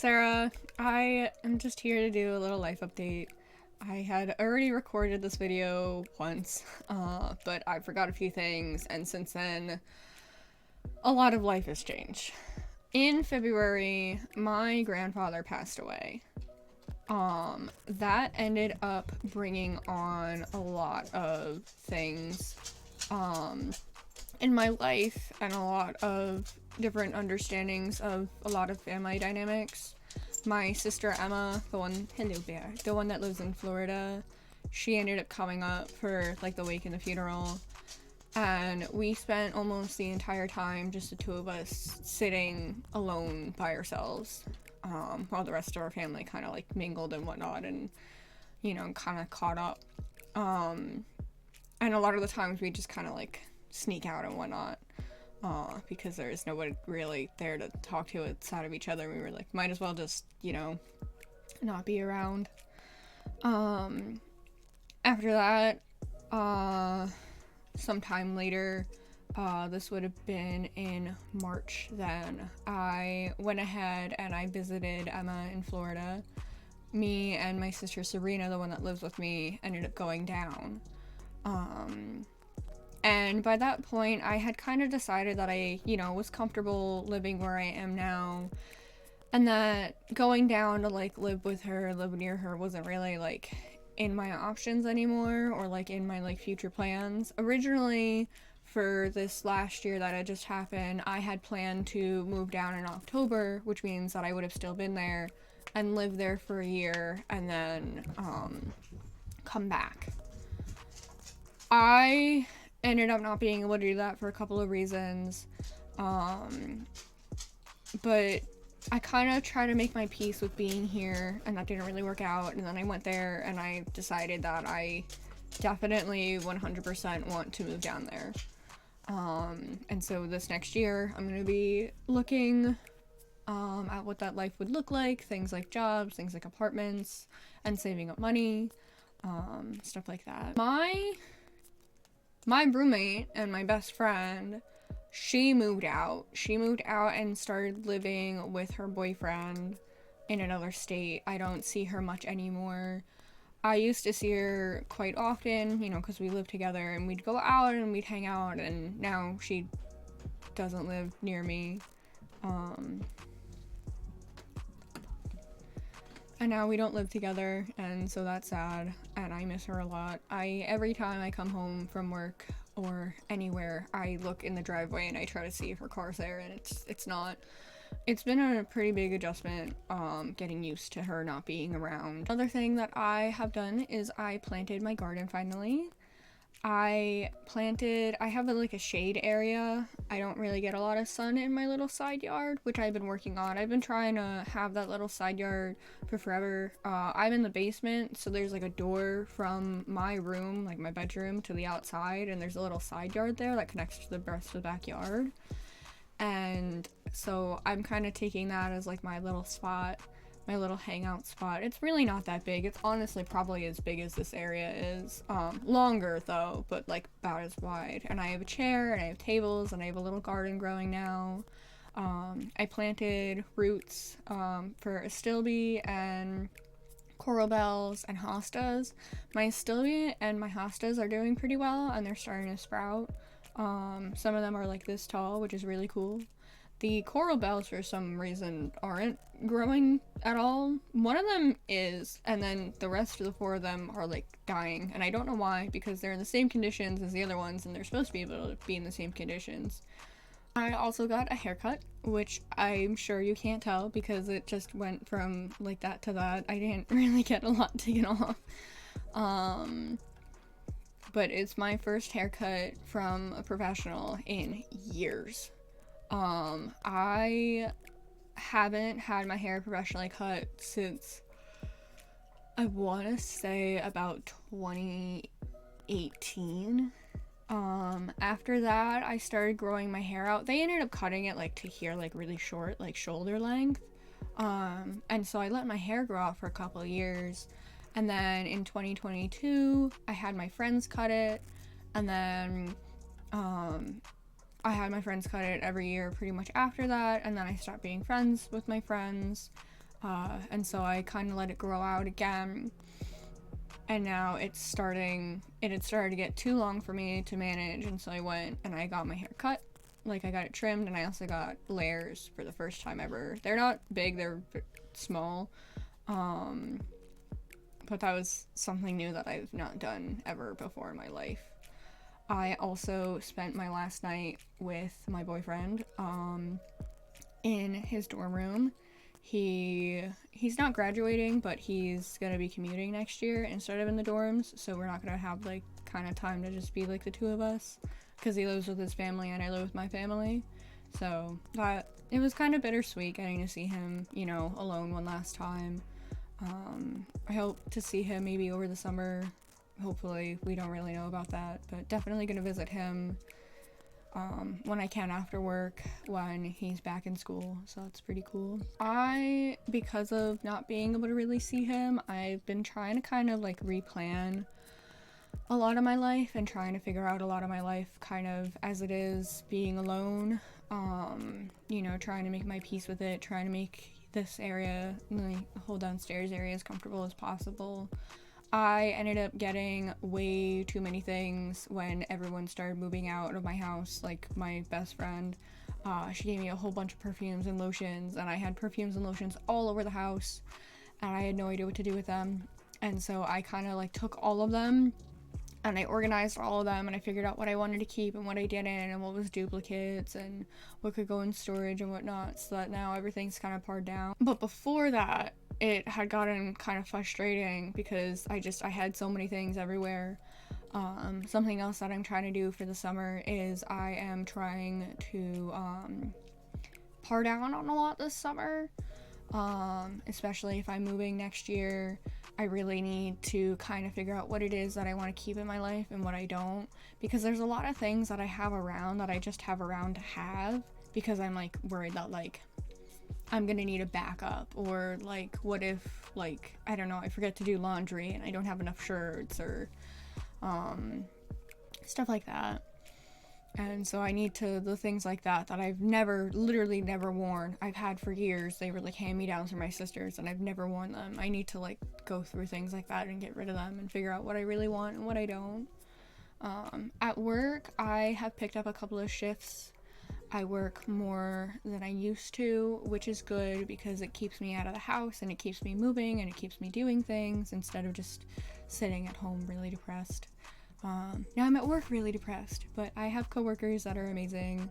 Sarah. I am just here to do a little life update. I had already recorded this video once, but I forgot a few things, and since then, a lot of life has changed. In February, my grandfather passed away. That ended up bringing on a lot of things, in my life, and a lot of different understandings of a lot of family dynamics. My sister Emma, hello bear, the one that lives in Florida, she ended up coming up for like the wake and the funeral, and we spent almost the entire time, just the two of us, sitting alone by ourselves, while the rest of our family kind of like mingled and whatnot, and kind of caught up. And a lot of the times we just kind of like sneak out and whatnot, because there's nobody really there to talk to outside of each other. We were like, might as well just, not be around. After that, sometime later, this would have been in March then, I went ahead and I visited Emma in Florida. Me and my sister Serena, the one that lives with me, ended up going down. And by that point, I had kind of decided that I, was comfortable living where I am now, and that going down to, like, live with her, live near her, wasn't really, like, in my options anymore, or, like, in my, like, future plans. Originally, for this last year that had just happened, I had planned to move down in October, which means that I would have still been there and lived there for a year, and then, come back. I ended up not being able to do that for a couple of reasons, but I kind of tried to make my peace with being here, and that didn't really work out, and then I went there and I decided that I definitely 100% want to move down there. And so this next year I'm going to be looking at what that life would look like, things like jobs, things like apartments, and saving up money, stuff like that. My roommate and my best friend, she moved out. She moved out and started living with her boyfriend in another state. I don't see her much anymore. I used to see her quite often, because we lived together and we'd go out and we'd hang out, and now she doesn't live near me. And now we don't live together, and so that's sad, and I miss her a lot. Every time I come home from work or anywhere, I look in the driveway and I try to see if her car's there, and it's not. It's been a pretty big adjustment, getting used to her not being around. Another thing that I have done is I planted my garden finally. I have a shade area. I don't really get a lot of sun in my little side yard, which I've been working on. I've been trying to have that little side yard for forever. I'm in the basement, so there's like a door from my room, like my bedroom, to the outside, and there's a little side yard there that connects to the rest of the backyard. And so I'm kind of taking that as like my little spot, my little hangout spot. It's really not that big. It's honestly probably as big as this area is. Longer though, but like about as wide. And I have a chair, and I have tables, and I have a little garden growing now. I planted roots for astilbe and coral bells and hostas. My astilbe and my hostas are doing pretty well, and they're starting to sprout. Some of them are like this tall, which is really cool. The coral bells, for some reason, aren't growing at all. One of them is, and then the rest of the four of them are like dying, and I don't know why, because they're in the same conditions as the other ones, and they're supposed to be able to be in the same conditions. I also got a haircut, which I'm sure you can't tell because it just went from like that to that. I didn't really get a lot taken off. But it's my first haircut from a professional in years. I haven't had my hair professionally cut since, I want to say, about 2018. After that, I started growing my hair out. They ended up cutting it like to here, like really short, like shoulder length. And so I let my hair grow out for a couple of years. And then in 2022, I had my friends cut it. And then, I had my friends cut it every year pretty much after that, and then I stopped being friends with my friends. And so I kind of let it grow out again, and now it had started to get too long for me to manage, and so I went and I got my hair cut. Like, I got it trimmed, and I also got layers for the first time ever. They're not big, they're small, but that was something new that I've not done ever before in my life. I also spent my last night with my boyfriend in his dorm room. He's not graduating, but he's gonna be commuting next year instead of in the dorms, so we're not gonna have like kind of time to just be like the two of us, because he lives with his family and I live with my family. So that it was kind of bittersweet getting to see him, you know, alone one last time. I hope to see him maybe over the summer. Hopefully, we don't really know about that, but definitely gonna visit him when I can after work, when he's back in school, so that's pretty cool. Because of not being able to really see him, I've been trying to kind of like replan a lot of my life and trying to figure out a lot of my life kind of as it is, being alone, you know, trying to make my peace with it, trying to make this area, the whole downstairs area, as comfortable as possible. I ended up getting way too many things when everyone started moving out of my house. Like, my best friend, she gave me a whole bunch of perfumes and lotions, and I had perfumes and lotions all over the house, and I had no idea what to do with them. And so I kind of like took all of them and I organized all of them, and I figured out what I wanted to keep and what I didn't, and what was duplicates and what could go in storage and whatnot, so that now everything's kind of pared down. But before that, it had gotten kind of frustrating because I had so many things everywhere. Something else that I'm trying to do for the summer is I am trying to par down on a lot this summer, especially if I'm moving next year. I really need to kind of figure out what it is that I want to keep in my life and what I don't, because there's a lot of things that I have around that I just have around to have, because I'm like worried that like I'm gonna need a backup, or like what if, like, I don't know, I forget to do laundry and I don't have enough shirts, or stuff like that. And so I need to, the things like that I've literally never worn, I've had for years, they were like hand-me-downs from my sisters and I've never worn them. I need to like go through things like that and get rid of them and figure out what I really want and what I don't. At work, I have picked up a couple of shifts. I work more than I used to, which is good because it keeps me out of the house and it keeps me moving and it keeps me doing things instead of just sitting at home really depressed. Now I'm at work really depressed, but I have coworkers that are amazing,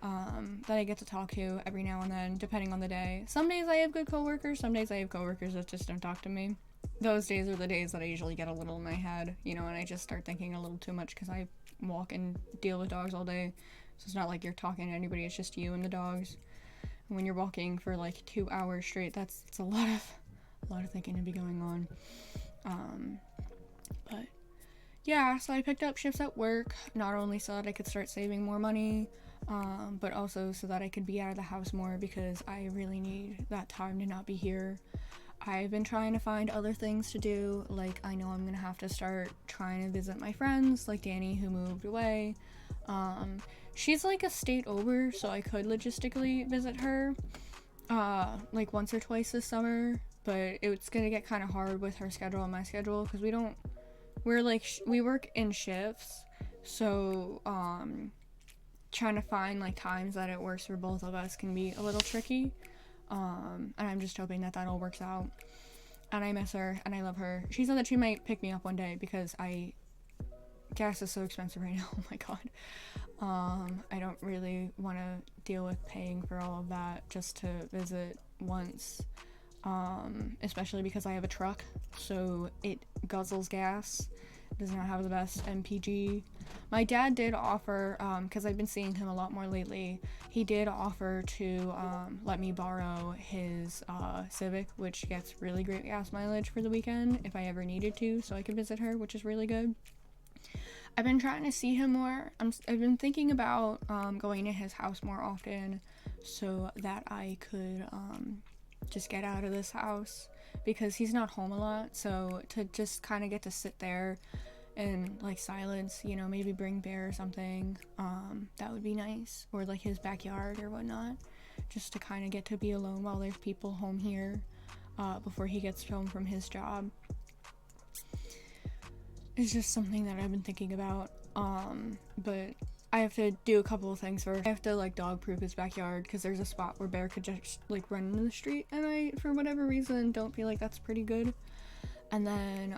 that I get to talk to every now and then, depending on the day. Some days I have good coworkers, some days I have coworkers that just don't talk to me. Those days are the days that I usually get a little in my head, you know, and I just start thinking a little too much because I walk and deal with dogs all day. So it's not like you're talking to anybody, it's just you and the dogs. And when you're walking for like 2 hours straight, it's a lot of thinking to be going on. But yeah, so I picked up shifts at work, not only so that I could start saving more money, but also so that I could be out of the house more, because I really need that time to not be here. I've been trying to find other things to do, like I know I'm gonna have to start trying to visit my friends, like Danny, who moved away. She's like a state over, so I could logistically visit her, like once or twice this summer, but it's gonna get kind of hard with her schedule and my schedule, because we work in shifts, so trying to find like times that it works for both of us can be a little tricky, and I'm just hoping that all works out. And I miss her and I love her. She said that she might pick me up one day because gas is so expensive right now. Oh my god. I don't really want to deal with paying for all of that just to visit once, especially because I have a truck, so it guzzles gas, does not have the best MPG. My dad did offer, because I've been seeing him a lot more lately, he did offer to let me borrow his Civic, which gets really great gas mileage for the weekend if I ever needed to, so I could visit her, which is really good. I've been trying to see him more. I've been thinking about going to his house more often so that I could just get out of this house, because he's not home a lot, so to just kind of get to sit there in like silence, you know, maybe bring Bear or something, that would be nice, or like his backyard or whatnot, just to kind of get to be alone while there's people home here. before he gets home from his job. It's just something that I've been thinking about. But I have to do a couple of things first. I have to like dog proof his backyard because there's a spot where Bear could just like run into the street, and I, for whatever reason, don't feel like that's pretty good. And then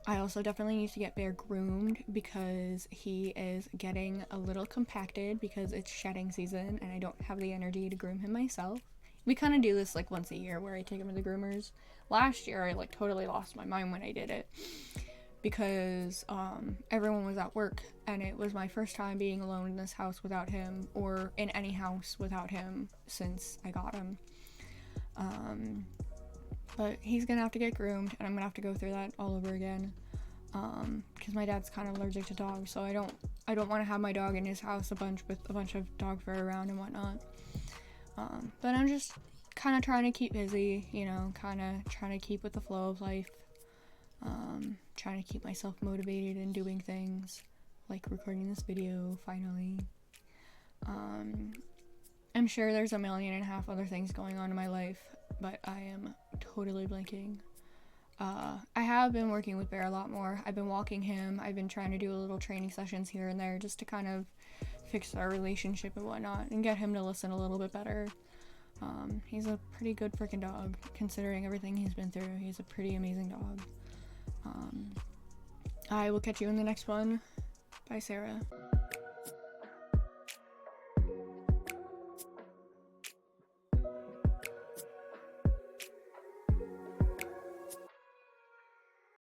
I also definitely need to get Bear groomed because he is getting a little compacted because it's shedding season and I don't have the energy to groom him myself. We kind of do this like once a year where I take him to the groomers. Last year I like totally lost my mind when I did it because everyone was at work and it was my first time being alone in this house without him, or in any house without him since I got him. But he's gonna have to get groomed, and I'm gonna have to go through that all over again. Because my dad's kind of allergic to dogs, so I don't want to have my dog in his house with a bunch of dog fur around and whatnot. But I'm just kind of trying to keep busy, you know, kind of trying to keep with the flow of life. Trying to keep myself motivated and doing things, like recording this video, finally. I'm sure there's 1.5 million other things going on in my life, but I am totally blanking. I have been working with Bear a lot more. I've been walking him. I've been trying to do a little training sessions here and there just to kind of fix our relationship and whatnot and get him to listen a little bit better. He's a pretty good freaking dog, considering everything he's been through. He's a pretty amazing dog. I will catch you in the next one. Bye, Sarah.